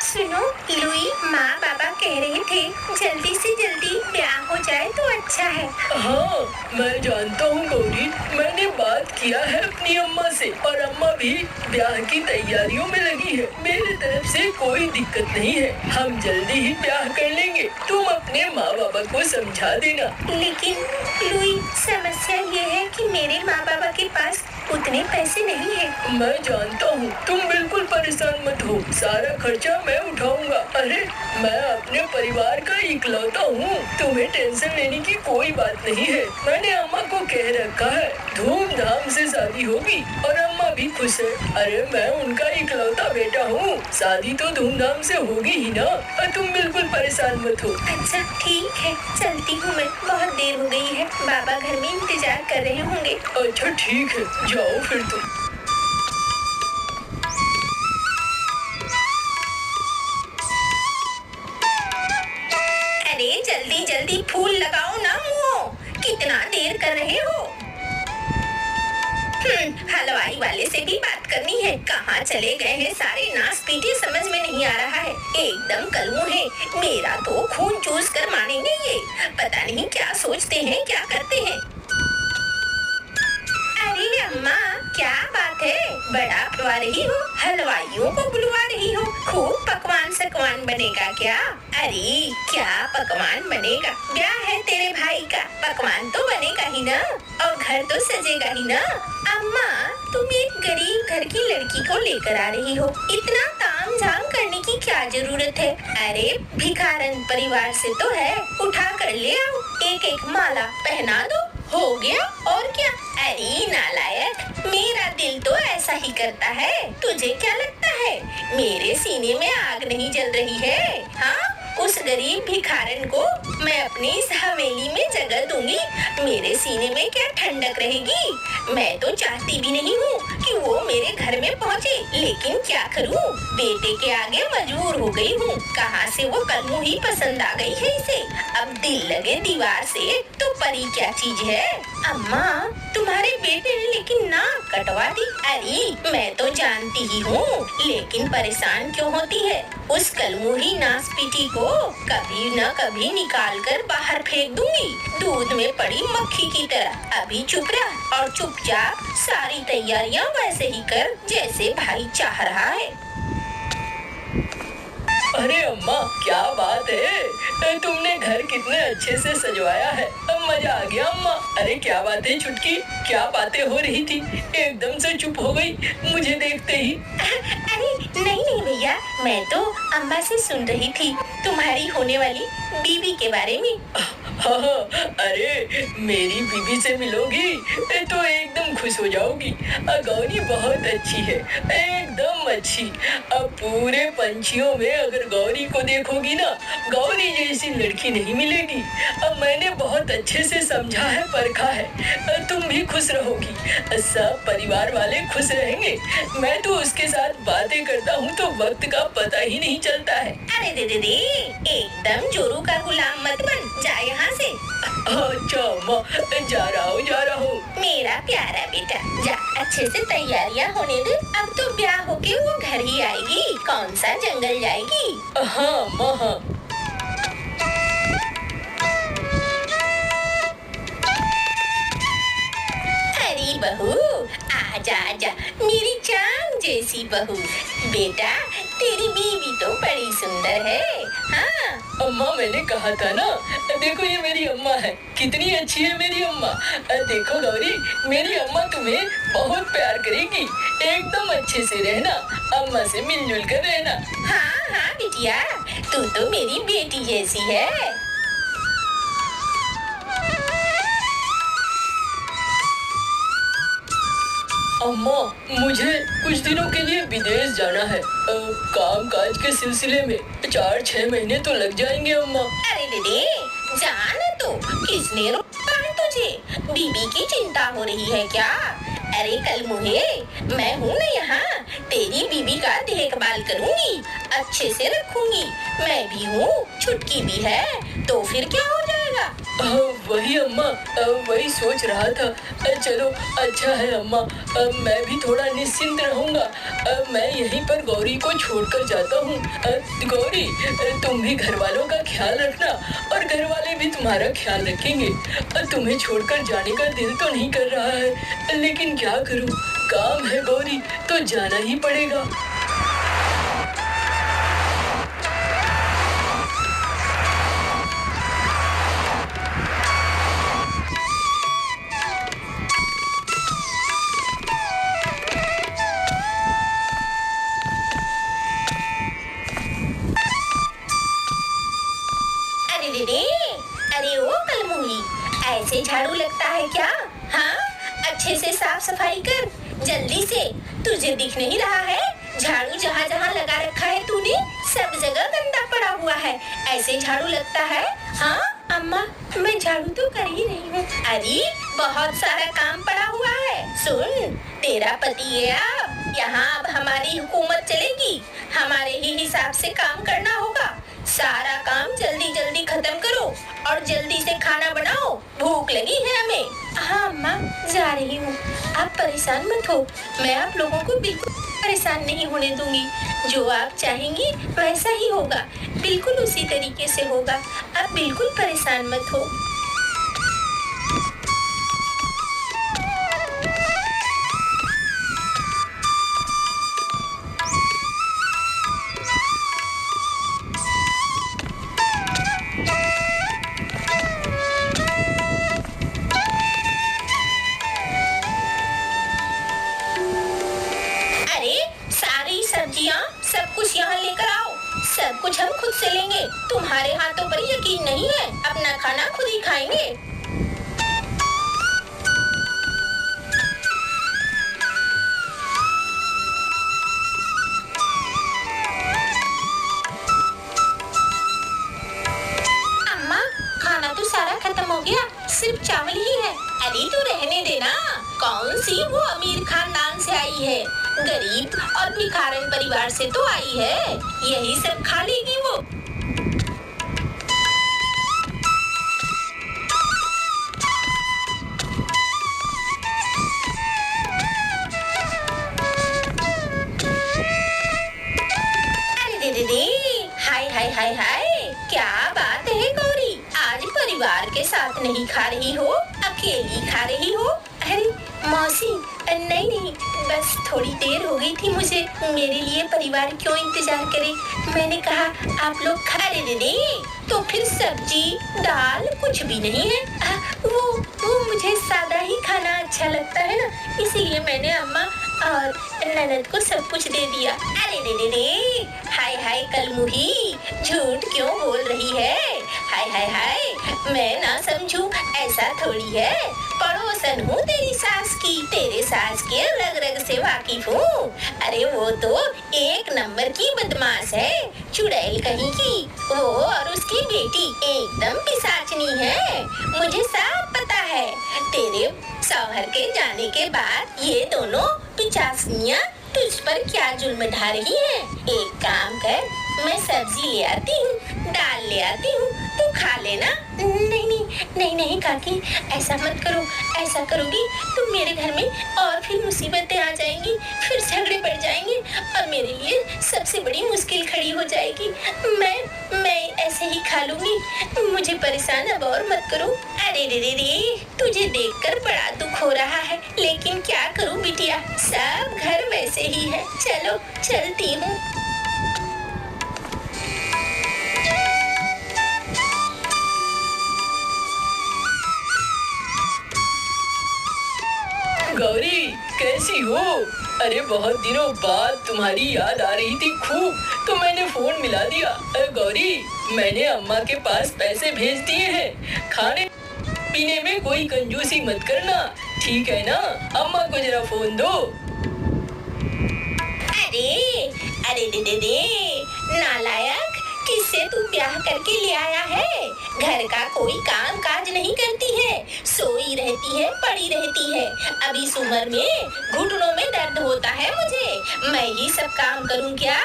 सुनो लुई, माँ बाबा कह रहे थे जल्दी से जल्दी ब्याह हो जाए तो अच्छा है। हाँ, मैं जानता हूँ गौरी, मैंने बात किया है अपनी अम्मा से और अम्मा भी ब्याह की तैयारियों में लगी है। मेरे तरफ से कोई दिक्कत नहीं है, हम जल्दी ही ब्याह कर लेंगे। तुम अपने माँ बाबा को समझा देना। लेकिन लुई, समस्या ये है कि मेरे माँ बाबा के पास उतने पैसे नहीं है। मैं जानता हूँ, तुम बिल्कुल परेशान मत हो, सारा खर्चा मैं उठाऊंगा। अरे मैं अपने परिवार का इकलौता हूँ, तुम्हें टेंशन लेने की कोई बात नहीं है। मैंने अम्मा को कह रखा है धूमधाम से शादी होगी और अम्मा भी खुश है। अरे मैं उनका इकलौता बेटा हूँ, शादी तो धूमधाम से होगी ही ना। और तुम बिल्कुल परेशान मत हो। अच्छा ठीक है, चलती हूँ मैं, बहुत देर हो गई है, बाबा घर में इंतजार कर रहे होंगे। अच्छा ठीक है, जाओ फिर तुम। अरे जल्दी जल्दी फूल लगाओ ना मुँह, कितना देर कर रहे हो? हलवाई वाले से भी बात करनी है, कहाँ चले गए हैं सारे नाश पीटे, समझ में नहीं आ रहा है। एकदम कलमू है, मेरा तो खून चूस कर मानेंगे ये, पता नहीं क्या सोचते हैं क्या करते हैं। अरे अम्मा, क्या बात है, बड़ा बुलवा रही हो, हलवाइयों को बुलवा रही हो, खूब पकवान सकवान बनेगा क्या? अरे क्या पकवान बनेगा, क्या है तेरे भाई का, पकवान तो बनेगा ही ना, और घर तो सजेगा ही ना। अम्मा, तुम एक गरीब घर की लड़की को लेकर आ रही हो, इतना ताम झाम करने की क्या जरूरत है? अरे भिखारन परिवार से तो है, उठा कर ले आओ, एक एक माला पहना दो, हो गया और क्या। अरे नालायक, मेरा दिल तो ऐसा ही करता है, तुझे क्या लगता है मेरे सीने में आग नहीं जल रही है? हाँ, उस गरीब भिखारन को मैं अपनी इस हवेली में जगह दूंगी, मेरे सीने में क्या ठंडक रहेगी। मैं तो चाहती भी नहीं हूँ कि वो मेरे घर में पहुँचे, लेकिन क्या करूँ, बेटे के आगे मजबूर हो गई हूँ। कहाँ से वो कलमू ही पसंद आ गई है इसे, अब दिल लगे दीवार से तो परी क्या चीज है। अम्मा, तुम्हारे बेटे ने लेकिन नाक कटवा दी। अरे मैं तो जानती ही हूँ, लेकिन परेशान क्यों होती है, उस कलमुही नासपीटी को कभी न कभी निकाल कर बाहर फेंक दूंगी, दूध में पड़ी मक्खी की तरह। अभी चुप रह और चुपचाप सारी तैयारियां वैसे ही कर जैसे भाई चाह रहा है। अरे अम्मा, क्या बात है, तुमने घर कितने अच्छे से सजवाया है, अब मजा आ गया अम्मा। अरे क्या बात है छुटकी, क्या बातें हो रही थी, एकदम से चुप हो गई मुझे देखते ही। अरे नहीं भैया, मैं तो अम्मा से सुन रही थी तुम्हारी होने वाली बीवी के बारे में। हाँ, अरे मेरी बीवी से मिलोगी तो एकदम खुश हो जाओगी। गौरी बहुत अच्छी है, एकदम अच्छी। अब पूरे पंछियों में अगर गौरी को देखोगी ना, गौरी जैसी लड़की नहीं मिलेगी। अब मैंने बहुत अच्छे से समझा है, परखा है, तुम भी खुश रहोगी, सब परिवार वाले खुश रहेंगे। मैं तो उसके साथ बातें करता हूँ तो वक्त का पता ही नहीं चलता है। अरे दे एकदम जोरू का गुलाम मत बन, जा यहाँ से। अच्छा अम्मा, जा रहा हूँ। मेरा प्यारा बेटा, जा अच्छे से तैयारियां होने दे, अब तो ब्याह होके वो घर ही आएगी, कौन सा जंगल जाएगी। हाँ अम्मा, हाँ। अरे बहू, आजा आजा, मेरी चांद जैसी बहू। बेटा, तेरी बीवी तो बड़ी सुंदर है। हाँ अम्मा, मैंने कहा था ना, देखो ये मेरी अम्मा है, कितनी अच्छी है मेरी अम्मा। देखो गौरी, मेरी अम्मा तुम्हें बहुत प्यार करेगी, एकदम अच्छे से रहना, अम्मा से मिलजुल कर रहना। हाँ बिटिया, तू तो मेरी बेटी जैसी है। अम्मा, मुझे कुछ दिनों के लिए विदेश जाना है, काम काज के सिलसिले में 4-6 महीने तो लग जाएंगे अम्मा। अरे दीदी, जाना तो किसने रोका है तुझे, बीबी की चिंता हो रही है क्या? अरे कल मुहे, मैं हूँ ना यहाँ, तेरी बीबी का देखभाल करूँगी, अच्छे से रखूंगी, मैं भी हूँ, छुटकी भी है, तो फिर क्या हो जाएगा। वही अम्मा, वही सोच रहा था। चलो अच्छा है अम्मा, मैं भी थोड़ा निश्चिंत रहूंगा। मैं यहीं पर गौरी को छोड़कर जाता हूँ। गौरी, तुम भी घर वालों का ख्याल रखना और घर वाले भी तुम्हारा ख्याल रखेंगे। तुम्हें छोड़कर जाने का दिल तो नहीं कर रहा है, लेकिन क्या करूँ, काम है गौरी, तो जाना ही पड़ेगा। अरे रे रे, अरे ओ कलमुही, ऐसे झाड़ू लगता है क्या? हाँ, अच्छे से साफ सफाई कर, जल्दी से। तुझे दिख नहीं रहा है? झाड़ू जहाँ जहाँ लगा रखा है तूने, सब जगह गंदा पड़ा हुआ है। ऐसे झाड़ू लगता है? हाँ अम्मा, मैं झाड़ू तो कर ही रही हूँ। अरे बहुत सारा काम पड़ा हुआ है। सुन, तेरा पति है अब यहाँ, अब हमारी हुकूमत चलेगी, हमारे ही हिसाब से काम करना होगा। सारा काम जल्दी जल्दी खत्म करो और जल्दी से खाना बनाओ, भूख लगी है हमें। हाँ अम्मा, जा रही हूँ, आप परेशान मत हो, मैं आप लोगों को बिल्कुल परेशान नहीं होने दूंगी। जो आप चाहेंगी वैसा ही होगा, बिल्कुल उसी तरीके से होगा, आप बिल्कुल परेशान मत हो। अरे सारी सब्जियाँ सब कुछ यहाँ लेकर आओ, सब कुछ हम खुद से लेंगे। तुम्हारे हाथों पर यकीन नहीं है, अपना खाना खुद ही खाएंगे। अम्मा, खाना तो सारा खत्म हो गया, सिर्फ चावल ही है। अरे तू रहने देना, कौन सी वो अमीर खानदान से आई है, गरीब और भिखारन परिवार से तो आई है, यही सब खा लेगी वो। अरे रे रे, हाय हाय हाय हाय, क्या बात है गौरी, आज परिवार के साथ नहीं खा रही हो, अकेली खा रही हो? अरे मौसी, नहीं नहीं, बस थोड़ी देर हो गई थी मुझे, मेरे लिए परिवार क्यों इंतजार करे, मैंने कहा आप लोग खा रहे थे। तो फिर सब्जी दाल कुछ भी नहीं है? वो मुझे सादा ही खाना अच्छा लगता है ना, इसीलिए मैंने अम्मा और ननद को सब कुछ दे दिया। अरे रे रे रे, हाय हाय कलमुही, झूठ क्यों बोल रही है? हाय हाय हाय, मैं ना समझूं, ऐसा थोड़ी है, पड़ोसन हूँ तेरी सास की, तेरे सास के रग रग से वाकिफ हूँ। अरे वो तो एक नंबर की बदमाश है, चुड़ैल कहीं की, वो और उसकी बेटी एकदम पिशाचनी है, मुझे सब पता है। तेरे शौहर के जाने के बाद ये दोनों पिशाचनियाँ तुझ पर क्या जुल्म ढा रही हैं। एक काम कर, मैं सब्जी ले आती हूँ, दाल ले आती हूँ, तू खा लेना। नहीं नहीं नहीं नहीं काकी, ऐसा मत करो, ऐसा करोगी तो मेरे घर में और फिर मुसीबतें आ जाएंगी, फिर झगड़े बढ़ जाएंगे और मेरे लिए सबसे बड़ी मुश्किल खड़ी हो जाएगी। मैं ऐसे ही खा लूंगी, मुझे परेशान अब और मत करो। अरे रे रे रे, तुझे देखकर बड़ा दुख हो रहा है, लेकिन क्या करूं बिटिया, सब घर वैसे ही है। चलो चलती हूँ। गौरी, कैसी हो? अरे बहुत दिनों बाद तुम्हारी याद आ रही थी खूब, तो मैंने फोन मिला दिया। गौरी, मैंने अम्मा के पास पैसे भेज दिए हैं, खाने पीने में कोई कंजूसी मत करना, ठीक है ना? अम्मा को जरा फोन दो। अरे अरे दे दे, नालायक, किससे तू ब्याह करके ले आया है? घर का कोई काम काज नहीं करती है, सोई रहती है, पड़ी रहती है। अब इस उम्र में घुटनों में दर्द होता है मुझे, मैं ही सब काम करूं क्या?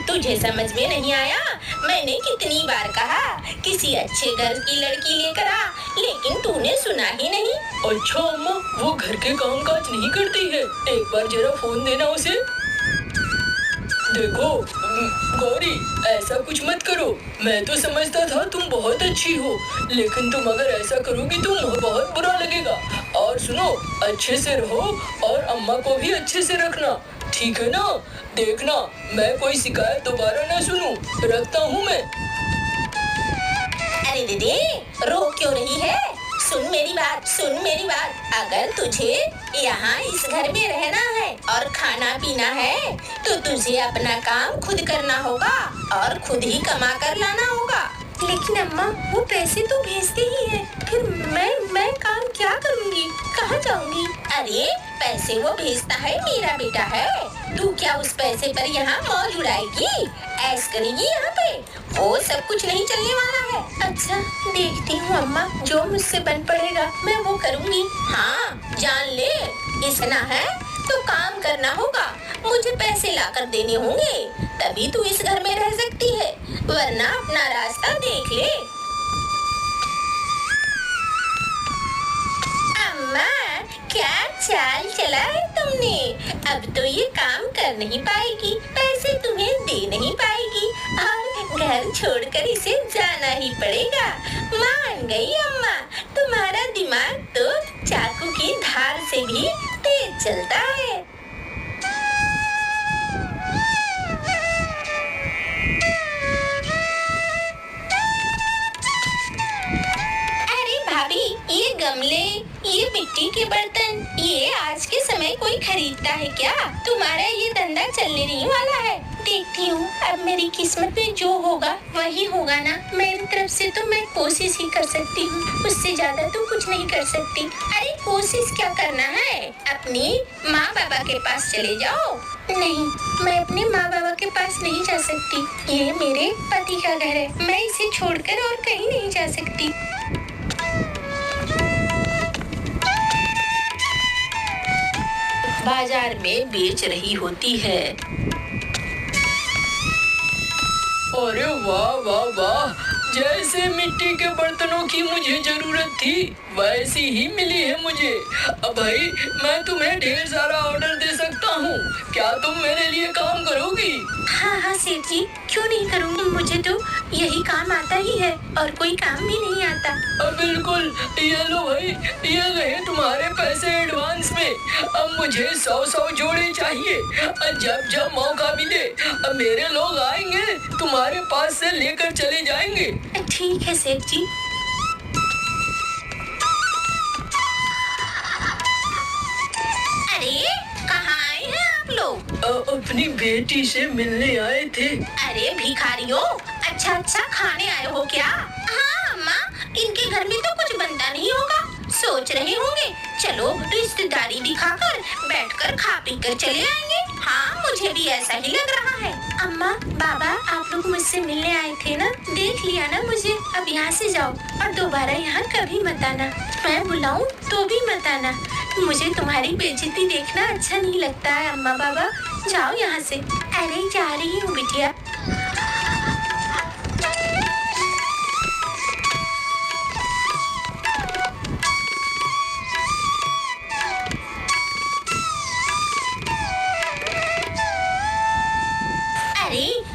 तुझे समझ में नहीं आया? मैंने कितनी बार कहा किसी अच्छे घर की लड़की लेकर आ, लेकिन तूने सुना ही नहीं। अच्छा अम्मा, वो घर के काम काज नहीं करती है? एक बार जरा फोन देना उसे। देखो गौरी, ऐसा कुछ मत करो। मैं तो समझता था तुम बहुत अच्छी हो, लेकिन तुम अगर ऐसा करोगी तो मुझे बहुत बुरा लगेगा। और सुनो, अच्छे से रहो और अम्मा को भी अच्छे से रखना, ठीक है ना? देखना मैं कोई शिकायत दोबारा ना सुनूं। रखता हूँ मैं। अरे दीदी, रो क्यों रही है? सुन मेरी बात, सुन मेरी बात। अगर तुझे यहाँ इस घर में रहना है और खाना पीना है तो तुझे अपना काम खुद करना होगा और खुद ही कमा कर लाना होगा। लेकिन अम्मा, वो पैसे तो भेजते ही है, फिर मैं काम क्या करूँगी, कहाँ जाऊँगी? अरे पैसे वो भेजता है, मेरा बेटा है। तू क्या उस पैसे पर यहाँ मौज उड़ाएगी, ऐश करेगी यहाँ पे? वो सब कुछ नहीं चलने वाला है। अच्छा, देखती हूँ अम्मा, जो मुझसे बन पड़ेगा मैं वो करूँगी। हाँ, जान ले, इतना है तो काम करना होगा, मुझे पैसे लाकर देने होंगे, तभी तू इस घर में रह सकती है, वरना अपना रास्ता देख ले। अम्मा, क्या चाल चला है तुमने? अब तो ये काम कर नहीं पाएगी, पैसे तुम्हें दे नहीं पाएगी और घर छोड़कर इसे जाना ही पड़ेगा। मान गई अम्मा, तुम्हारा दिमाग तो चाकू की धार से भी तेज चलता है। अरे भाभी, ये गमले, ये मिट्टी के बर्तन, ये आज के समय कोई खरीदता है क्या? तुम्हारा ये धंधा चलने नहीं वाला है। देखती हूँ, अब मेरी किस्मत में जो होगा वही होगा ना। मेरी तरफ से तो मैं कोशिश ही कर सकती हूँ, उससे ज्यादा तो कुछ नहीं कर सकती। अरे कोशिश क्या करना है, अपनी माँ बाबा के पास चले जाओ। नहीं, मैं अपने माँ बाबा के पास नहीं जा सकती, ये मेरे पति का घर है, मैं इसे छोड़कर और कहीं नहीं जा सकती। बाजार में बेच रही होती है। अरे वाह वाह वाह, जैसे मिट्टी के बर्तनों की मुझे जरूरत थी वैसी ही मिली है मुझे। अब भाई, मैं तुम्हें ढेर सारा ऑर्डर दे सकता हूँ, क्या तुम मेरे लिए काम करोगी? हाँ हाँ सेठ जी, क्यों नहीं करूँगी, मुझे तो यही काम आता ही है और कोई काम भी नहीं आता। बिल्कुल, ये लो भाई, ये रहे तुम्हारे पैसे एडवांस में। अब मुझे 100 जोड़े चाहिए। जब जब मौका मिले अब मेरे लोग आएंगे, तुम्हारे पास से लेकर चले जाएंगे। ठीक है सेठ जी। अरे कहाँ आए हैं आप लोग? अपनी बेटी से मिलने आए थे। अरे भिखारियों, अच्छा खाने आए हो क्या? हाँ अम्मा, इनके घर में तो कुछ बनता नहीं होगा, सोच रहे होंगे चलो रिश्तेदारी दिखाकर बैठकर खा पी कर चले आएंगे। हाँ, मुझे भी ऐसा ही लग रहा है। अम्मा बाबा, आप लोग मुझसे मिलने आए थे ना, देख लिया ना मुझे, अब यहाँ से जाओ और दोबारा यहाँ कभी मत आना। मैं बुलाऊं तो भी मत आना, मुझे तुम्हारी बेइज्जती देखना अच्छा नहीं लगता है। अम्मा बाबा, जाओ यहाँ से। अरे जा रही हूँ बिटिया।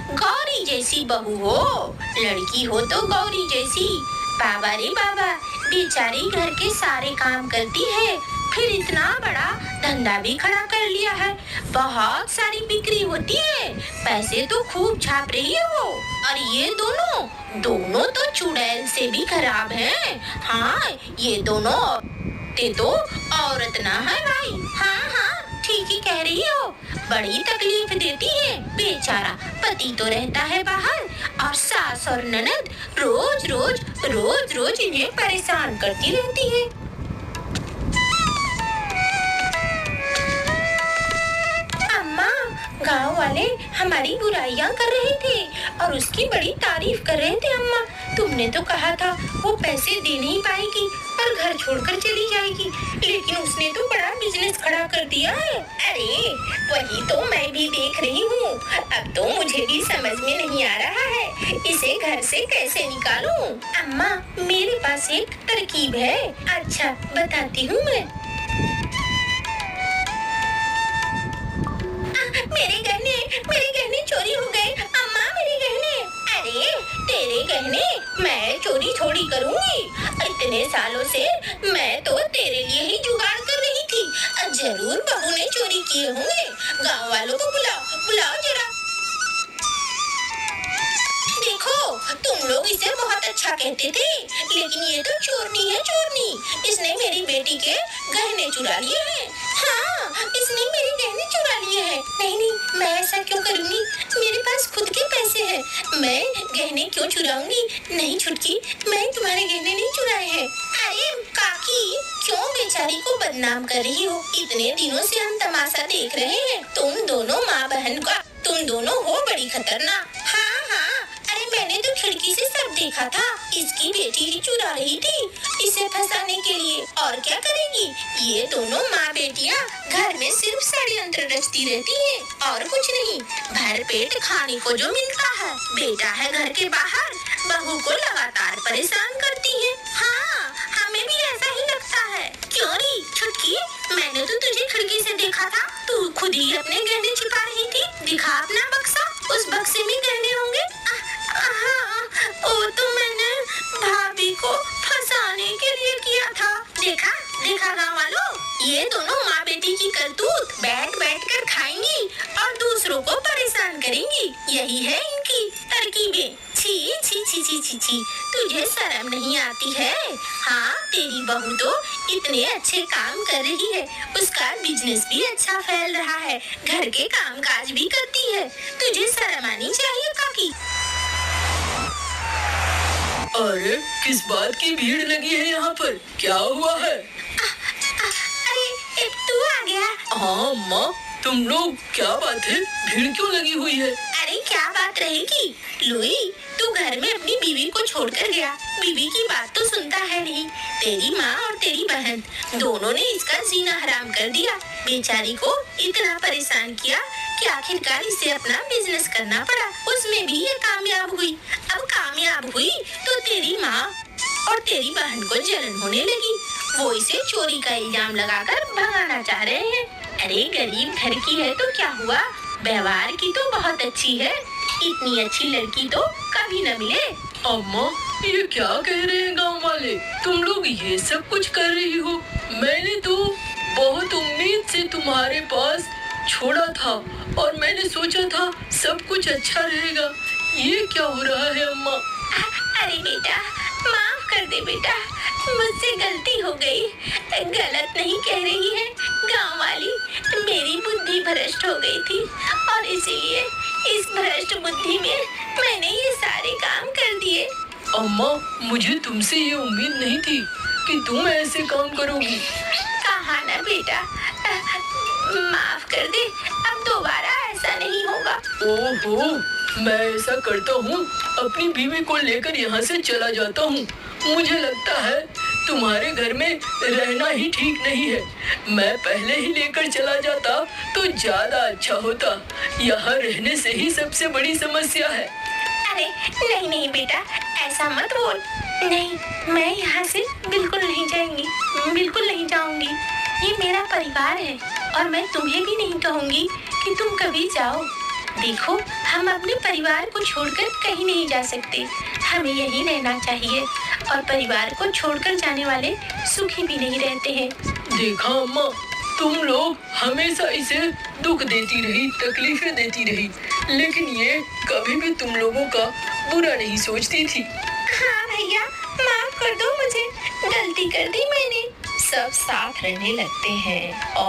गौरी जैसी बहू हो, लड़की हो तो गौरी जैसी। बाबा रे बाबा, बेचारी घर के सारे काम करती है, फिर इतना बड़ा धंधा भी खड़ा कर लिया है, बहुत सारी बिक्री होती है, पैसे तो खूब छाप रही है वो। और ये दोनों तो चुड़ैल से भी खराब हैं। हाँ, ये दोनों ते तो औरत ना है भाई। हाँ, ठीक ही कह रही हो, बड़ी तकलीफ देती है। बेचारा पति तो रहता है बाहर और सास और ननद रोज रोज इन्हें परेशान करती रहती है। अम्मा, गांव वाले हमारी बुराइयां कर रहे थे और उसकी बड़ी तारीफ कर रहे थे। अम्मा, तुमने तो कहा था वो पैसे दे नहीं पाएगी और घर छोड़कर चली जाएगी, लेकिन उसने तो बड़ा बिजनेस खड़ा कर दिया है। अरे वही तो मैं भी देख रही हूँ। अब तो मुझे भी समझ में नहीं आ रहा है इसे घर से कैसे निकालूं। अम्मा, मेरे पास एक तरकीब है। अच्छा, बताती हूँ मैं। मेरे गहने चोरी हो गए। अम्मा, मेरे गहने। अरे, तेरे गहने मैं चोरी थोड़ी करूँगी। इतने सालों से मैं तो तेरे लिए ही जुगाड़ कर रही थी। जरूर बहू ने चोरी किए होंगे। गांव वालों को बुलाओ जरा। देखो, तुम लोग इसे बहुत अच्छा कहते थे, लेकिन ये तो चोरनी है, चोरनी। इसने मेरी बेटी के गहने चुरा लिए हैं। हाँ, इसने मेरे गहने चुरा लिए हैं। नहीं, मैं ऐसा क्यों करूँगी? मेरे पास खुद के पैसे हैं। मैं गहने क्यों चुराऊंगी? नहीं छुटकी, मैं तुम्हारे गहने नहीं चुराए हैं। अरे काकी, क्यों बेचारी को बदनाम कर रही हो? इतने दिनों से हम तमाशा देख रहे हैं। तुम दोनों माँ बहन का, तुम दोनों हो बड़ी खतरनाक। हाँ, अरे मैंने तो खिड़की से सब देखा था। इसकी बेटी ही चुरा रही थी इसे फंसाने के लिए। और क्या करेगी? ये दोनों माँ बेटियाँ घर में सिर्फ षड्यंत्र रचती रहती हैं और कुछ नहीं। भर पेट खाने को जो मिलता है, बेटा है घर के बाहर, बहू को लगातार परेशान करती है। हाँ, हमें भी ऐसा ही लगता है। क्यों नहीं छुटकी, मैंने तो तुझे खिड़की से देखा था। तू खुद ही अपने गहने छिपा रही थी। दिखा अपना बक्सा, उस बक्से में गहने होंगे। हाँ, वो तो मैंने भाभी को फंसाने के लिए किया था। देखा गाँव वालों, ये दोनों माँ बेटी की करतूत बैठ कर खाएंगी और दूसरों को परेशान करेंगी। यही है इनकी तरकीबें। छी, तुझे शर्म नहीं आती है? हाँ, तेरी बहू तो इतने अच्छे काम कर रही है, उसका बिजनेस भी अच्छा फैल रहा है, घर के काम काज भी करती है। तुझे शर्म आनी चाहिए काकी। अरे, किस बात की भीड़ लगी है यहाँ पर? क्या हुआ है? अरे, तू आ गया? हाँ माँ, तुम लोग, क्या बात है? भीड़ क्यों लगी हुई है? अरे क्या बात रहेगी लुई, तू घर में अपनी बीवी को छोड़कर गया। बीवी की बात तो सुनता है नहीं। तेरी माँ और तेरी बहन दोनों ने इसका जीना हराम कर दिया। बेचारी को इतना परेशान किया कि आखिरकार इसे अपना बिजनेस करना पड़ा। उसमें भी ये कामयाब हुई। अब कामयाब हुई तो तेरी माँ और तेरी बहन को जलन होने लगी। वो इसे चोरी का इल्जाम लगाकर भगाना चाह रहे हैं। अरे गरीब घर की है तो क्या हुआ, व्यवहार की तो बहुत अच्छी है। इतनी अच्छी लड़की तो कभी न मिले। अम्मा, ये क्या कह रहे हैं गांव वाले? तुम लोग ये सब कुछ कर रही हो? मैंने तो बहुत उम्मीद से तुम्हारे पास छोड़ा था और मैंने सोचा था सब कुछ अच्छा रहेगा। ये क्या हो रहा है अम्मा? अरे बेटा, माफ कर दे बेटा, मुझसे गलती हो गई। गलत नहीं कह रही है गांव वाली, मेरी बुद्धि भ्रष्ट हो गई थी और इसीलिए इस भ्रष्ट बुद्धि में मैंने ये सारे काम कर दिए। अम्मा, मुझे तुमसे ये उम्मीद नहीं थी कि तुम ऐसे काम करोगी। कहा ना बेटा, माफ कर दे, अब दोबारा ऐसा नहीं होगा। ओहो, मैं ऐसा करता हूँ, अपनी बीवी को लेकर यहाँ से चला जाता हूँ। मुझे लगता है तुम्हारे घर में रहना ही ठीक नहीं है। मैं पहले ही लेकर चला जाता तो ज्यादा अच्छा होता। यहाँ रहने से ही सबसे बड़ी समस्या है। अरे नहीं बेटा, ऐसा मत बोल। नहीं, मैं यहाँ से बिल्कुल नहीं जाऊंगी, बिल्कुल नहीं जाऊंगी। ये मेरा परिवार है और मैं तुम्हें भी नहीं कहूँगी कि तुम कभी जाओ। देखो, हम अपने परिवार को छोड़कर कहीं नहीं जा सकते। हमें यहीं रहना चाहिए और परिवार को छोड़कर जाने वाले सुखी भी नहीं रहते हैं। देखा अम्मा, तुम लोग हमेशा इसे दुख देती रही, तकलीफें देती रही, लेकिन ये कभी भी तुम लोगों का बुरा नहीं सोचती थी। हाँ भैया, माफ कर दो मुझे, गलती कर दी मैंने। सब साथ रहने लगते हैं और